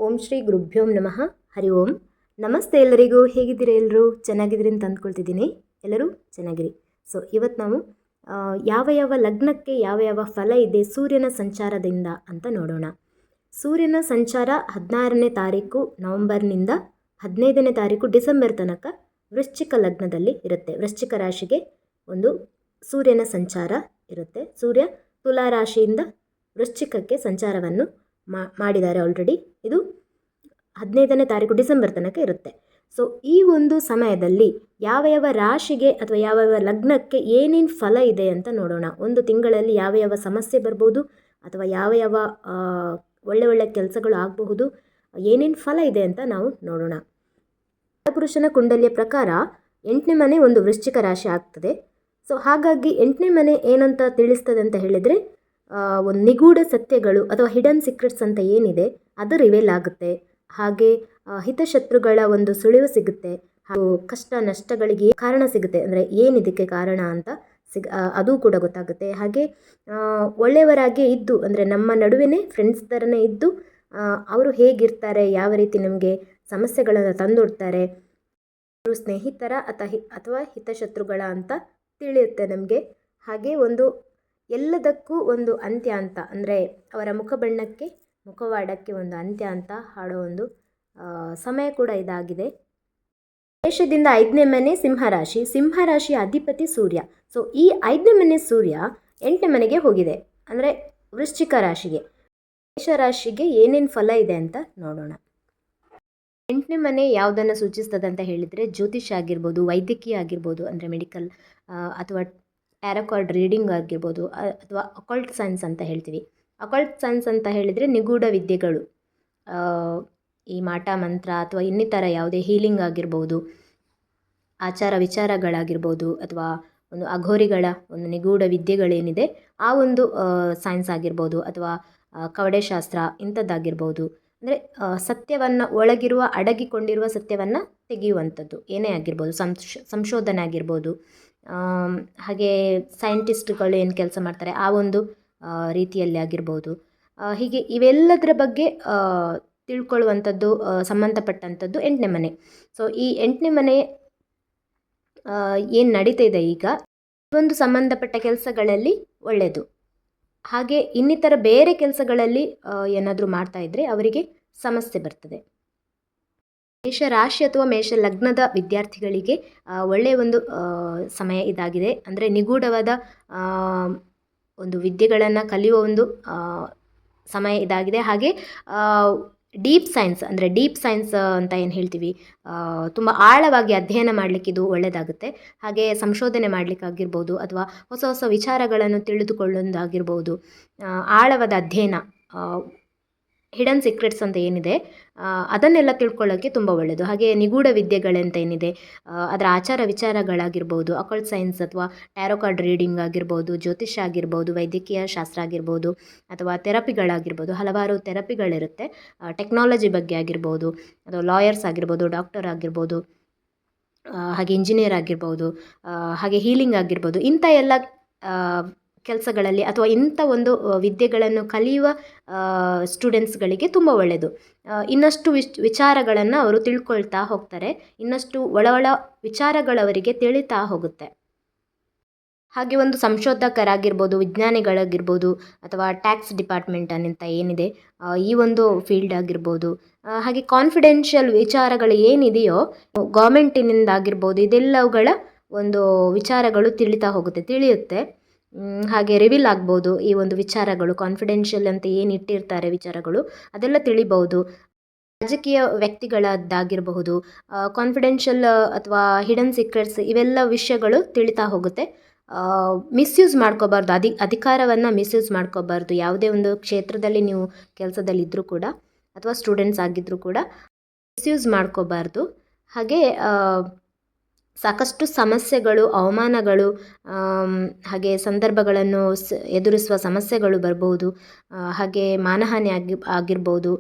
ಓಂ ಶ್ರೀ ಗುರುಭ್ಯೋ ನಮಃ. ಹರಿ ಓಂ. ನಮಸ್ತೆ ಎಲ್ಲರಿಗೂ. ಹೇಗಿದ್ದೀರಿ? ಎಲ್ಲರೂ ಚೆನ್ನಾಗಿದ್ದೀರಿ ಅಂತ ಅಂದ್ಕೊಳ್ತಿದ್ದೀನಿ. ಎಲ್ಲರೂ ಚೆನ್ನಾಗಿರಿ. ಸೊ ಇವತ್ತು ನಾವು ಯಾವ ಯಾವ ಲಗ್ನಕ್ಕೆ ಯಾವ ಯಾವ ಫಲ ಇದೆ ಸೂರ್ಯನ ಸಂಚಾರದಿಂದ ಅಂತ ನೋಡೋಣ. ಸೂರ್ಯನ ಸಂಚಾರ 16ನೇ ತಾರೀಕು ನವಂಬರ್ನಿಂದ 15ನೇ ತಾರೀಕು ಡಿಸೆಂಬರ್ ತನಕ ವೃಶ್ಚಿಕ ಲಗ್ನದಲ್ಲಿ ಇರುತ್ತೆ. ವೃಶ್ಚಿಕ ರಾಶಿಗೆ ಒಂದು ಸೂರ್ಯನ ಸಂಚಾರ ಇರುತ್ತೆ. ಸೂರ್ಯ ತುಲಾ ರಾಶಿಯಿಂದ ವೃಶ್ಚಿಕಕ್ಕೆ ಸಂಚಾರವನ್ನು ಮಾಡಿದ್ದಾರೆ ಆಲ್ರೆಡಿ. ಇದು 15ನೇ ತಾರೀಕು ಡಿಸೆಂಬರ್ ತನಕ ಇರುತ್ತೆ. ಸೊ ಈ ಒಂದು ಸಮಯದಲ್ಲಿ ಯಾವ ಯಾವ ರಾಶಿಗೆ ಅಥವಾ ಯಾವ ಯಾವ ಲಗ್ನಕ್ಕೆ ಏನೇನು ಫಲ ಇದೆ ಅಂತ ನೋಡೋಣ. ಒಂದು ತಿಂಗಳಲ್ಲಿ ಯಾವ ಯಾವ ಸಮಸ್ಯೆ ಬರ್ಬೋದು ಅಥವಾ ಯಾವ ಯಾವ ಒಳ್ಳೆ ಒಳ್ಳೆ ಕೆಲಸಗಳು ಆಗಬಹುದು, ಏನೇನು ಫಲ ಇದೆ ಅಂತ ನಾವು ನೋಡೋಣ. ಪುರುಷನ ಕುಂಡಲಿಯ ಪ್ರಕಾರ 8ನೇ ಮನೆ ಒಂದು ವೃಶ್ಚಿಕ ರಾಶಿ ಆಗ್ತದೆ. ಸೊ ಹಾಗಾಗಿ 8ನೇ ಮನೆ ಏನಂತ ತಿಳಿಸ್ತದೆ ಅಂತ ಹೇಳಿದರೆ, ಒಂದು ನಿಗೂಢ ಸತ್ಯಗಳು ಅಥವಾ ಹಿಡನ್ ಸೀಕ್ರೆಟ್ಸ್ ಅಂತ ಏನಿದೆ ಅದು ರಿವೇಲ್ ಆಗುತ್ತೆ. ಹಾಗೆ ಹಿತಶತ್ರುಗಳ ಒಂದು ಸುಳಿವು ಸಿಗುತ್ತೆ. ಹಾಗೂ ಕಷ್ಟ ನಷ್ಟಗಳಿಗೆ ಕಾರಣ ಸಿಗುತ್ತೆ, ಅಂದರೆ ಏನಿದಕ್ಕೆ ಕಾರಣ ಅಂತ ಅದು ಕೂಡ ಗೊತ್ತಾಗುತ್ತೆ. ಹಾಗೆ ಒಳ್ಳೆಯವರಾಗಿ ಇದ್ದು, ಅಂದರೆ ನಮ್ಮ ನಡುವೆನೇ ಫ್ರೆಂಡ್ಸ್ ಥರನೇ ಇದ್ದು ಅವರು ಹೇಗಿರ್ತಾರೆ, ಯಾವ ರೀತಿ ನಮಗೆ ಸಮಸ್ಯೆಗಳನ್ನು ತಂದೊಡ್ತಾರೆ, ಅವರು ಸ್ನೇಹಿತರ ಅಥವಾ ಹಿತಶತ್ರುಗಳ ಅಂತ ತಿಳಿಯುತ್ತೆ ನಮಗೆ. ಹಾಗೆ ಒಂದು ಎಲ್ಲದಕ್ಕೂ ಒಂದು ಅಂತ್ಯ ಅಂತ, ಅಂದರೆ ಅವರ ಮುಖಬಣ್ಣಕ್ಕೆ ಮುಖವಾಡಕ್ಕೆ ಒಂದು ಅಂತ್ಯ ಅಂತ ಹಾಡೋ ಒಂದು ಸಮಯ ಕೂಡ ಇದಾಗಿದೆ. ದೇಶದಿಂದ 5ನೇ ಮನೆ ಸಿಂಹರಾಶಿ. ಸಿಂಹರಾಶಿಯ ಅಧಿಪತಿ ಸೂರ್ಯ. ಸೊ ಈ 5ನೇ ಮನೆ ಸೂರ್ಯ 8ನೇ ಮನೆಗೆ ಹೋಗಿದೆ, ಅಂದರೆ ವೃಶ್ಚಿಕ ರಾಶಿಗೆ. ಮೇಷರಾಶಿಗೆ ಏನೇನು ಫಲ ಇದೆ ಅಂತ ನೋಡೋಣ. 8ನೇ ಮನೆ ಯಾವುದನ್ನು ಸೂಚಿಸ್ತದೆ ಅಂತ ಹೇಳಿದರೆ, ಜ್ಯೋತಿಷ ಆಗಿರ್ಬೋದು, ವೈದ್ಯಕೀಯ ಆಗಿರ್ಬೋದು, ಅಂದರೆ ಮೆಡಿಕಲ್ ಅಥವಾ ಟ್ಯಾರೋ ಕಾರ್ಡ್ ರೀಡಿಂಗ್ ಆಗಿರ್ಬೋದು, ಅಥವಾ ಅಕಲ್ಟ್ ಸೈನ್ಸ್ ಅಂತ ಹೇಳ್ತೀವಿ. ಅಕಲ್ಟ್ ಸೈನ್ಸ್ ಅಂತ ಹೇಳಿದರೆ ನಿಗೂಢ ವಿದ್ಯೆಗಳು, ಈ ಮಾಟ ಮಂತ್ರ ಅಥವಾ ಇನ್ನಿತರ ಯಾವುದೇ ಹೀಲಿಂಗ್ ಆಗಿರ್ಬೋದು, ಆಚಾರ ವಿಚಾರಗಳಾಗಿರ್ಬೋದು, ಅಥವಾ ಒಂದು ಅಘೋರಿಗಳ ಒಂದು ನಿಗೂಢ ವಿದ್ಯೆಗಳೇನಿದೆ ಆ ಒಂದು ಸೈನ್ಸ್ ಆಗಿರ್ಬೋದು, ಅಥವಾ ಕವಡೆಶಾಸ್ತ್ರ ಇಂಥದ್ದಾಗಿರ್ಬೋದು. ಅಂದರೆ ಸತ್ಯವನ್ನು ಒಳಗಿರುವ ಅಡಗಿಕೊಂಡಿರುವ ಸತ್ಯವನ್ನು ತೆಗೆಯುವಂಥದ್ದು ಏನೇ ಆಗಿರ್ಬೋದು, ಸಂಶೋಧನೆ ಆಗಿರ್ಬೋದು. ಹಾಗೆ ಸೈಂಟಿಸ್ಟ್ಗಳು ಏನು ಕೆಲಸ ಮಾಡ್ತಾರೆ ಆ ಒಂದು ರೀತಿಯಲ್ಲಿ ಆಗಿರ್ಬೋದು. ಹೀಗೆ ಇವೆಲ್ಲದರ ಬಗ್ಗೆ ತಿಳ್ಕೊಳ್ಳುವಂಥದ್ದು ಸಂಬಂಧಪಟ್ಟಂಥದ್ದು 8ನೇ ಮನೆ. ಸೊ ಈ 8ನೇ ಮನೆ ಏನು ನಡೀತಿದೆ ಈಗ, ಒಂದು ಸಂಬಂಧಪಟ್ಟ ಕೆಲಸಗಳಲ್ಲಿ ಒಳ್ಳೆಯದು. ಹಾಗೆ ಇನ್ನಿತರ ಬೇರೆ ಕೆಲಸಗಳಲ್ಲಿ ಏನಾದರೂ ಮಾಡ್ತಾ ಇದ್ದರೆ ಅವರಿಗೆ ಸಮಸ್ಯೆ ಬರ್ತದೆ. ಮೇಷ ರಾಶಿ ಅಥವಾ ಮೇಷ ಲಗ್ನದ ವಿದ್ಯಾರ್ಥಿಗಳಿಗೆ ಒಳ್ಳೆಯ ಒಂದು ಸಮಯ ಇದಾಗಿದೆ. ಅಂದರೆ ನಿಗೂಢವಾದ ಒಂದು ವಿದ್ಯೆಗಳನ್ನು ಕಲಿಯುವ ಒಂದು ಸಮಯ ಇದಾಗಿದೆ. ಹಾಗೆ ಡೀಪ್ ಸೈನ್ಸ್ ಅಂತ ಏನು ಹೇಳ್ತೀವಿ, ತುಂಬ ಆಳವಾಗಿ ಅಧ್ಯಯನ ಮಾಡಲಿಕ್ಕೆ ಇದು ಒಳ್ಳೆಯದಾಗುತ್ತೆ. ಹಾಗೆ ಸಂಶೋಧನೆ ಮಾಡಲಿಕ್ಕಾಗಿರ್ಬೋದು, ಅಥವಾ ಹೊಸ ಹೊಸ ವಿಚಾರಗಳನ್ನು ತಿಳಿದುಕೊಳ್ಳೋದಾಗಿರ್ಬೋದು, ಆಳವಾದ ಅಧ್ಯಯನ, ಹಿಡನ್ ಸೀಕ್ರೆಟ್ಸ್ ಅಂತ ಏನಿದೆ ಅದನ್ನೆಲ್ಲ ತಿಳ್ಕೊಳ್ಳೋಕ್ಕೆ ತುಂಬ ಒಳ್ಳೆಯದು. ಹಾಗೆ ನಿಗೂಢ ವಿದ್ಯೆಗಳಂತ ಏನಿದೆ ಅದರ ಆಚಾರ ವಿಚಾರಗಳಾಗಿರ್ಬೋದು, ಅಕಲ್ಟ್ ಸೈನ್ಸ್ ಅಥವಾ ಟ್ಯಾರೋ ಕಾರ್ಡ್ ರೀಡಿಂಗ್ ಆಗಿರ್ಬೋದು, ಜ್ಯೋತಿಷ್ಯ ಆಗಿರ್ಬೋದು, ವೈದ್ಯಕೀಯ ಶಾಸ್ತ್ರ ಆಗಿರ್ಬೋದು, ಅಥವಾ ಥೆರಪಿಗಳಾಗಿರ್ಬೋದು. ಹಲವಾರು ಥೆರಪಿಗಳಿರುತ್ತೆ. ಟೆಕ್ನಾಲಜಿ ಬಗ್ಗೆ ಆಗಿರ್ಬೋದು, ಅಥವಾ ಲಾಯರ್ಸ್ ಆಗಿರ್ಬೋದು, ಡಾಕ್ಟರ್ ಆಗಿರ್ಬೋದು, ಹಾಗೆ ಇಂಜಿನಿಯರ್ ಆಗಿರ್ಬೋದು, ಹಾಗೆ ಹೀಲಿಂಗ್ ಆಗಿರ್ಬೋದು. ಇಂಥ ಎಲ್ಲ ಕೆಲಸಗಳಲ್ಲಿ ಅಥವಾ ಇಂಥ ಒಂದು ವಿದ್ಯೆಗಳನ್ನು ಕಲಿಯುವ ಸ್ಟೂಡೆಂಟ್ಸ್ಗಳಿಗೆ ತುಂಬ ಒಳ್ಳೆಯದು. ಇನ್ನಷ್ಟು ವಿಚಾರಗಳನ್ನು ಅವರು ತಿಳ್ಕೊಳ್ತಾ ಹೋಗ್ತಾರೆ, ಇನ್ನಷ್ಟು ಒಳ ವಿಚಾರಗಳವರಿಗೆ ತಿಳಿತಾ ಹೋಗುತ್ತೆ. ಹಾಗೆ ಒಂದು ಸಂಶೋಧಕರಾಗಿರ್ಬೋದು, ವಿಜ್ಞಾನಿಗಳಾಗಿರ್ಬೋದು, ಅಥವಾ ಟ್ಯಾಕ್ಸ್ ಡಿಪಾರ್ಟ್ಮೆಂಟ್ ಅಂತ ಏನಿದೆ ಈ ಒಂದು ಫೀಲ್ಡ್ ಆಗಿರ್ಬೋದು. ಹಾಗೆ ಕಾನ್ಫಿಡೆನ್ಷಿಯಲ್ ವಿಚಾರಗಳು ಏನಿದೆಯೋ ಗೌರ್ಮೆಂಟಿನಿಂದ ಆಗಿರ್ಬೋದು, ಇದೆಲ್ಲವುಗಳ ಒಂದು ವಿಚಾರಗಳು ತಿಳಿಯುತ್ತೆ. ಹಾಗೆ ರಿವೀಲ್ ಆಗ್ಬೋದು ಈ ಒಂದು ವಿಚಾರಗಳು, ಕಾನ್ಫಿಡೆನ್ಷಿಯಲ್ ಅಂತ ಏನು ಇಟ್ಟಿರ್ತಾರೆ ವಿಚಾರಗಳು ಅದೆಲ್ಲ ತಿಳಿಬಹುದು. ರಾಜಕೀಯ ವ್ಯಕ್ತಿಗಳದ್ದಾಗಿರಬಹುದು, ಕಾನ್ಫಿಡೆನ್ಷಿಯಲ್ ಅಥವಾ ಹಿಡನ್ ಸೀಕ್ರೆಟ್ಸ್ ಇವೆಲ್ಲ ವಿಷಯಗಳು ತಿಳಿತಾ ಹೋಗುತ್ತೆ. ಮಿಸ್ಯೂಸ್ ಮಾಡ್ಕೋಬಾರ್ದು, ಅಧಿಕಾರವನ್ನು ಮಿಸ್ಯೂಸ್ ಮಾಡ್ಕೋಬಾರ್ದು. ಯಾವುದೇ ಒಂದು ಕ್ಷೇತ್ರದಲ್ಲಿ ನೀವು ಕೆಲಸದಲ್ಲಿದ್ದರೂ ಕೂಡ ಅಥವಾ ಸ್ಟೂಡೆಂಟ್ಸ್ ಆಗಿದ್ದರೂ ಕೂಡ ಮಿಸ್ಯೂಸ್ ಮಾಡ್ಕೋಬಾರ್ದು. ಹಾಗೆ ಸಾಕಷ್ಟು ಸಮಸ್ಯೆಗಳು, ಅವಮಾನಗಳು, ಹಾಗೆ ಸಂದರ್ಭಗಳನ್ನು ಎದುರಿಸುವ ಸಮಸ್ಯೆಗಳು ಬರ್ಬೋದು. ಹಾಗೆ ಮಾನಹಾನಿ ಆಗಿರ್ಬೋದು.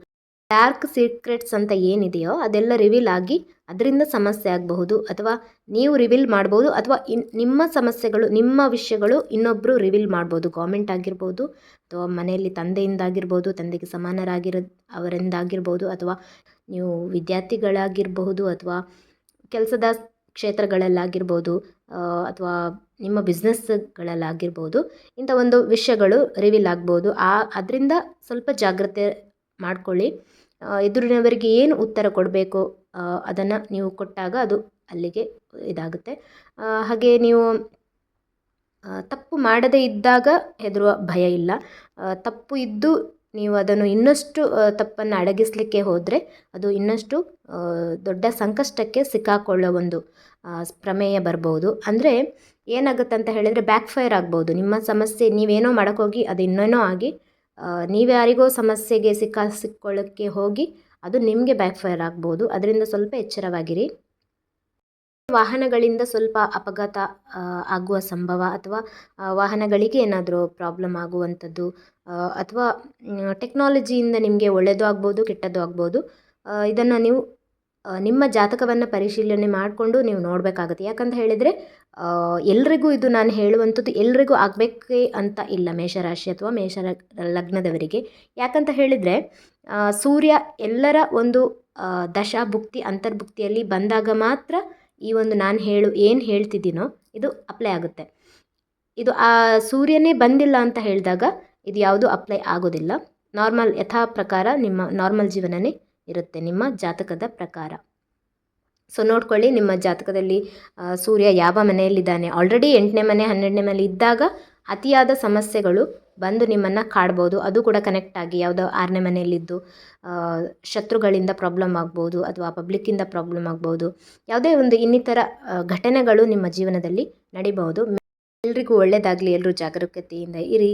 ಡಾರ್ಕ್ ಸೀಕ್ರೆಟ್ಸ್ ಅಂತ ಏನಿದೆಯೋ ಅದೆಲ್ಲ ರಿವೀಲ್ ಆಗಿ ಅದರಿಂದ ಸಮಸ್ಯೆ ಆಗಬಹುದು, ಅಥವಾ ನೀವು ರಿವೀಲ್ ಮಾಡ್ಬೋದು, ಅಥವಾ ನಿಮ್ಮ ಸಮಸ್ಯೆಗಳು, ನಿಮ್ಮ ವಿಷಯಗಳು ಇನ್ನೊಬ್ಬರು ರಿವೀಲ್ ಮಾಡ್ಬೋದು. ಗೌರ್ಮೆಂಟ್ ಆಗಿರ್ಬೋದು, ಅಥವಾ ಮನೆಯಲ್ಲಿ ತಂದೆಯಿಂದಾಗಿರ್ಬೋದು, ತಂದೆಗೆ ಸಮಾನರಾಗಿರೋ ಅವರಿಂದಾಗಿರ್ಬೋದು, ಅಥವಾ ನೀವು ವಿದ್ಯಾರ್ಥಿಗಳಾಗಿರಬಹುದು, ಅಥವಾ ಕೆಲಸದ ಕ್ಷೇತ್ರಗಳಲ್ಲಾಗಿರ್ಬೋದು, ಅಥವಾ ನಿಮ್ಮ ಬಿಸ್ನೆಸ್ಗಳಲ್ಲಾಗಿರ್ಬೋದು, ಇಂಥ ಒಂದು ವಿಷಯಗಳು ರಿವೀಲ್ ಆಗ್ಬೋದು. ಅದರಿಂದ ಸ್ವಲ್ಪ ಜಾಗ್ರತೆ ಮಾಡ್ಕೊಳ್ಳಿ. ಎದುರಿನವರಿಗೆ ಏನು ಉತ್ತರ ಕೊಡಬೇಕು ಅದನ್ನು ನೀವು ಕೊಟ್ಟಾಗ ಅದು ಅಲ್ಲಿಗೆ ಇದಾಗುತ್ತೆ. ಹಾಗೆ ನೀವು ತಪ್ಪು ಮಾಡದೇ ಇದ್ದಾಗ ಹೆದರುವ ಭಯ ಇಲ್ಲ. ತಪ್ಪು ಇದ್ದು ನೀವು ಅದನ್ನು ಇನ್ನಷ್ಟು ತಪ್ಪನ್ನು ಅಡಗಿಸಲಿಕ್ಕೆ ಹೋದರೆ ಅದು ಇನ್ನಷ್ಟು ದೊಡ್ಡ ಸಂಕಷ್ಟಕ್ಕೆ ಸಿಕ್ಕಾಕೊಳ್ಳೋ ಒಂದು ಪ್ರಮೇಯ ಬರ್ಬೋದು. ಅಂದರೆ ಏನಾಗುತ್ತೆ ಅಂತ ಹೇಳಿದರೆ ಬ್ಯಾಕ್ ಫೈರ್ ಆಗ್ಬೋದು. ನಿಮ್ಮ ಸಮಸ್ಯೆ ನೀವೇನೋ ಮಾಡೋಕ್ಕೋಗಿ ಅದು ಇನ್ನೇನೋ ಆಗಿ ನೀವ್ಯಾರಿಗೋ ಸಮಸ್ಯೆಗೆ ಸಿಕ್ಕೊಳ್ಳೋಕ್ಕೆ ಹೋಗಿ ಅದು ನಿಮಗೆ ಬ್ಯಾಕ್ ಫೈರ್ ಆಗ್ಬೋದು. ಅದರಿಂದ ಸ್ವಲ್ಪ ಎಚ್ಚರವಾಗಿರಿ. ವಾಹನಗಳಿಂದ ಸ್ವಲ್ಪ ಅಪಘಾತ ಆಗುವ ಸಂಭವ, ಅಥವಾ ವಾಹನಗಳಿಗೆ ಏನಾದರೂ ಪ್ರಾಬ್ಲಮ್ ಆಗುವಂಥದ್ದು, ಅಥವಾ ಟೆಕ್ನಾಲಜಿಯಿಂದ ನಿಮಗೆ ಒಳ್ಳೆಯದು ಆಗ್ಬೋದು, ಕೆಟ್ಟದ್ದು ಆಗ್ಬೋದು. ಇದನ್ನು ನೀವು ನಿಮ್ಮ ಜಾತಕವನ್ನು ಪರಿಶೀಲನೆ ಮಾಡಿಕೊಂಡು ನೀವು ನೋಡಬೇಕಾಗುತ್ತೆ. ಯಾಕಂತ ಹೇಳಿದರೆ ಎಲ್ರಿಗೂ ಇದು ನಾನು ಹೇಳುವಂಥದ್ದು ಎಲ್ರಿಗೂ ಆಗಬೇಕೇ ಅಂತ ಇಲ್ಲ, ಮೇಷರಾಶಿ ಅಥವಾ ಮೇಷ ಲಗ್ನದವರಿಗೆ. ಯಾಕಂತ ಹೇಳಿದರೆ ಸೂರ್ಯ ಎಲ್ಲರ ಒಂದು ದಶಾ ಭುಕ್ತಿ ಅಂತರ್ಭುಕ್ತಿಯಲ್ಲಿ ಬಂದಾಗ ಮಾತ್ರ ಈ ಒಂದು ನಾನು ಏನು ಹೇಳ್ತಿದ್ದೀನೋ ಇದು ಅಪ್ಲೈ ಆಗುತ್ತೆ. ಇದು ಆ ಸೂರ್ಯನೇ ಬಂದಿಲ್ಲ ಅಂತ ಹೇಳಿದಾಗ ಇದು ಯಾವುದು ಅಪ್ಲೈ ಆಗೋದಿಲ್ಲ. ನಾರ್ಮಲ್ ಯಥಾ ಪ್ರಕಾರ ನಿಮ್ಮ ನಾರ್ಮಲ್ ಜೀವನನೇ ಇರುತ್ತೆ ನಿಮ್ಮ ಜಾತಕದ ಪ್ರಕಾರ. ಸೊ ನೋಡ್ಕೊಳ್ಳಿ, ನಿಮ್ಮ ಜಾತಕದಲ್ಲಿ ಸೂರ್ಯ ಯಾವ ಮನೆಯಲ್ಲಿದ್ದಾನೆ. ಆಲ್ರೆಡಿ 8ನೇ ಮನೆ 12ನೇ ಮನೆ ಇದ್ದಾಗ ಅತಿಯಾದ ಸಮಸ್ಯೆಗಳು ಬಂದು ನಿಮ್ಮನ್ನು ಕಾಡ್ಬೋದು. ಅದು ಕೂಡ ಕನೆಕ್ಟ್ ಆಗಿ ಯಾವುದೋ 6ನೇ ಮನೆಯಲ್ಲಿದ್ದು ಶತ್ರುಗಳಿಂದ ಪ್ರಾಬ್ಲಮ್ ಆಗ್ಬೋದು, ಅಥವಾ ಪಬ್ಲಿಕ್ಕಿಂದ ಪ್ರಾಬ್ಲಮ್ ಆಗ್ಬೋದು. ಯಾವುದೇ ಒಂದು ಇನ್ನಿತರ ಘಟನೆಗಳು ನಿಮ್ಮ ಜೀವನದಲ್ಲಿ ನಡಿಬಹುದು. ಎಲ್ರಿಗೂ ಒಳ್ಳೆಯದಾಗಲಿ, ಎಲ್ಲರೂ ಜಾಗರೂಕತೆಯಿಂದ ಇರಿ.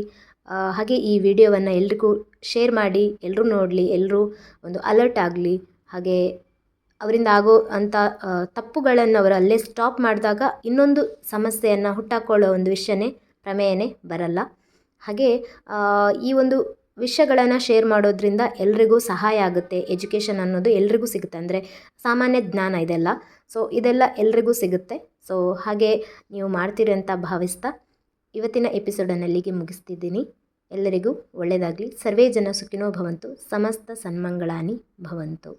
ಹಾಗೆ ಈ ವಿಡಿಯೋವನ್ನು ಎಲ್ರಿಗೂ ಶೇರ್ ಮಾಡಿ, ಎಲ್ಲರೂ ನೋಡಲಿ, ಎಲ್ಲರೂ ಒಂದು ಅಲರ್ಟ್ ಆಗಲಿ. ಹಾಗೆ ಅವರಿಂದ ಆಗೋ ಅಂಥ ತಪ್ಪುಗಳನ್ನು ಅವರು ಅಲ್ಲೇ ಸ್ಟಾಪ್ ಮಾಡಿದಾಗ ಇನ್ನೊಂದು ಸಮಸ್ಯೆಯನ್ನು ಹುಟ್ಟಾಕೊಳ್ಳೋ ಒಂದು ಪ್ರಮೇಯನೇ ಬರಲ್ಲ. ಹಾಗೆ ಈ ಒಂದು ವಿಷಯಗಳನ್ನು ಶೇರ್ ಮಾಡೋದ್ರಿಂದ ಎಲ್ರಿಗೂ ಸಹಾಯ ಆಗುತ್ತೆ. ಎಜುಕೇಷನ್ ಅನ್ನೋದು ಎಲ್ರಿಗೂ ಸಿಗುತ್ತೆ, ಅಂದರೆ ಸಾಮಾನ್ಯ ಜ್ಞಾನ ಇದೆಲ್ಲ. ಸೊ ಇದೆಲ್ಲ ಎಲ್ರಿಗೂ ಸಿಗುತ್ತೆ. ಸೊ ಹಾಗೆ ನೀವು ಮಾಡ್ತೀರಿ ಅಂತ ಭಾವಿಸ್ತಾ ಇವತ್ತಿನ ಎಪಿಸೋಡನ್ನು ಅಲ್ಲಿಗೆ ಮುಗಿಸ್ತಿದ್ದೀನಿ. ಎಲ್ಲರಿಗೂ ಒಳ್ಳೆಯದಾಗಲಿ. ಸರ್ವೇ ಜನ ಸುಖಿನೋ ಭವಂತು. ಸಮಸ್ತ ಸನ್ಮಂಗಳಾನಿ ಭವಂತು.